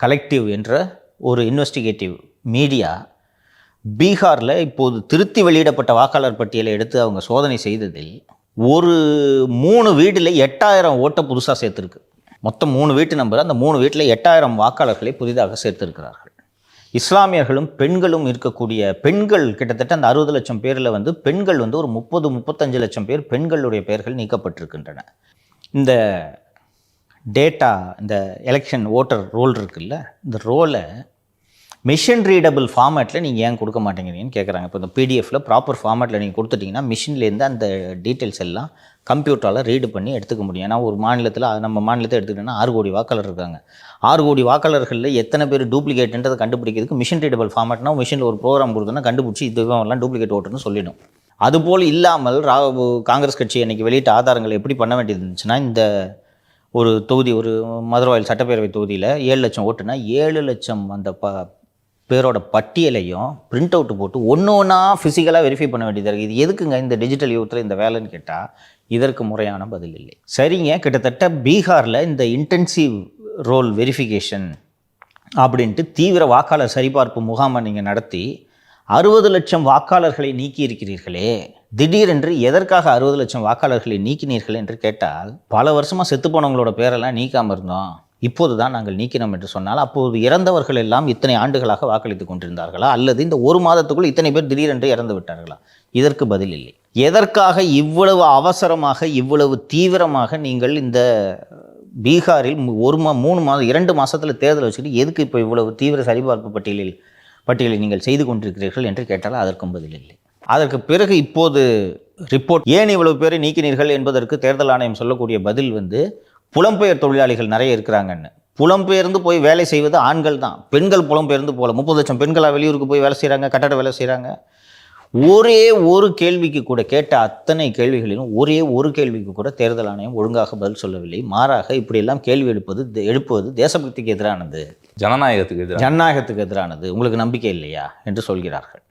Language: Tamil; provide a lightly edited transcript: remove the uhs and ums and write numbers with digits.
கலெக்டிவ் என்ற ஒரு இன்வெஸ்டிகேட்டிவ் மீடியா பீகாரில் இப்போது திருத்தி வெளியிடப்பட்ட வாக்காளர் பட்டியலை எடுத்து அவங்க சோதனை செய்ததில் ஒரு 3 வீட்டில் 8000 ஓட்டை புதுசாக சேர்த்துருக்கு. மொத்தம் 3 வீட்டு நம்பர், அந்த 3 வீட்டில் 8000 வாக்காளர்களை புதிதாக சேர்த்திருக்கிறார்கள். இஸ்லாமியர்களும் பெண்களும் இருக்கக்கூடிய பெண்கள் கிட்டத்தட்ட அந்த 60 லட்சம் பேரில் பெண்கள் ஒரு 30-35 லட்சம் பேர் பெண்களுடைய பெயர்கள் நீக்கப்பட்டிருக்கின்றன. இந்த டேட்டா, இந்த எலெக்ஷன் ஓட்டர் ரோல் இருக்குல்ல, இந்த ரோலை மிஷின் ரீடபிள் ஃபார்மேட்டில் நீங்கள் ஏன் கொடுக்க மாட்டேங்கிறீங்கன்னு கேட்குறாங்க. இப்போ இந்த பிடிஎஃப்பில் ப்ராப்பர் ஃபார்மேட்டில் நீங்கள் கொடுத்துட்டிங்கன்னா மிஷின்லேருந்து அந்த டீட்டெயில்ஸ் எல்லாம் கம்ப்யூட்டரால் ரீடு பண்ணி எடுத்துக்க முடியும். ஏன்னா ஒரு மாநிலத்தில், நம்ம மாநிலத்தை எடுத்துக்கிட்டோன்னா 6 கோடி வாக்காளர் இருக்காங்க. 6 கோடி வாக்காளர்களில் எத்தனை பேர் டூப்ளிகேட்ன்றதை கண்டுபிடிக்கிறதுக்கு மிஷின் ரீடபிள் ஃபார்மேட்னா மிஷினில் ஒரு ப்ரோக்ராம் கொடுத்தோன்னா கண்டுபிடிச்சி இதுவெல்லாம் டூப்ளிகேட் ஓட்டுன்னு சொல்லிடும். அதுபோல் இல்லாமல் காங்கிரஸ் கட்சி அன்றைக்கி வெளியிட்ட ஆதாரங்களை எப்படி பண்ண வேண்டியது இருந்துச்சுன்னா, இந்த ஒரு தொகுதி, ஒரு மதுரவாயல் சட்டப்பேரவை தொகுதியில் 7 லட்சம் ஓட்டுனா 7 லட்சம் அந்த பேரோட பட்டியலையும் பிரிண்ட் அவுட்டு போட்டு ஒன்று ஒன்றா ஃபிசிக்கலாக வெரிஃபை பண்ண வேண்டியதாக இருக்குது. இது எதுக்குங்க இந்த டிஜிட்டல் யுகத்தில் இந்த வேலைன்னு கேட்டால் இதற்கு முறையான பதில் இல்லை. சரிங்க, கிட்டத்தட்ட பீகாரில் இந்த இன்டென்சிவ் ரோல் வெரிஃபிகேஷன் அப்படின்ட்டு தீவிர வாக்காளர் சரிபார்ப்பு முகாமை நீங்கள் நடத்தி 60 லட்சம் வாக்காளர்களை நீக்கி இருக்கிறீர்களே, திடீரென்று எதற்காக 60 லட்சம் வாக்காளர்களை நீக்கினீர்கள் என்று கேட்டால், பல வருஷமாக செத்துப்போனவங்களோட பேரெல்லாம் நீக்காமல் இருந்தோம், இப்போது தான் நாங்கள் நீக்கினோம் என்று சொன்னால், அப்போது இறந்தவர்கள் எல்லாம் இத்தனை ஆண்டுகளாக வாக்களித்து கொண்டிருந்தார்களா, அல்லது இந்த ஒரு மாதத்துக்குள் இத்தனை பேர் திடீரென்று இறந்து விட்டார்களா? இதற்கு பதில் இல்லை. எதற்காக இவ்வளவு அவசரமாக, இவ்வளவு தீவிரமாக நீங்கள் இந்த பீகாரில் 2 மாதத்தில் தேர்தல் வச்சுக்கிட்டு எதுக்கு இப்போ இவ்வளவு தீவிர சரிபார்ப்பு பட்டியலை நீங்கள் செய்து கொண்டிருக்கிறீர்கள் என்று கேட்டால் அதற்கும் பதில் இல்லை. அதற்கு பிறகு இப்போது ரிப்போர்ட், ஏன் இவ்வளவு பேரை நீக்கினீர்கள் என்பதற்கு தேர்தல் ஆணையம் சொல்லக்கூடிய பதில் புலம்பெயர் தொழிலாளிகள் நிறைய இருக்கிறாங்கன்னு. புலம்பெயர்ந்து போய் வேலை செய்வது ஆண்கள் தான், பெண்கள் புலம்பெயர்ந்து போகல. 30 லட்சம் பெண்களாக வெளியூருக்கு போய் வேலை செய்கிறாங்க, கட்டட வேலை செய்கிறாங்க. ஒரே ஒரு கேள்விக்கு கூட, கேட்ட அத்தனை கேள்விகளிலும் ஒரே ஒரு கேள்விக்கு கூட தேர்தல் ஆணையம் ஒழுங்காக பதில் சொல்லவில்லை. மாறாக இப்படியெல்லாம் கேள்வி எழுப்புவது தேசபக்திக்கு எதிரானது, ஜனநாயகத்துக்கு எதிரானது, உங்களுக்கு நம்பிக்கை இல்லையா என்று சொல்கிறார்கள்.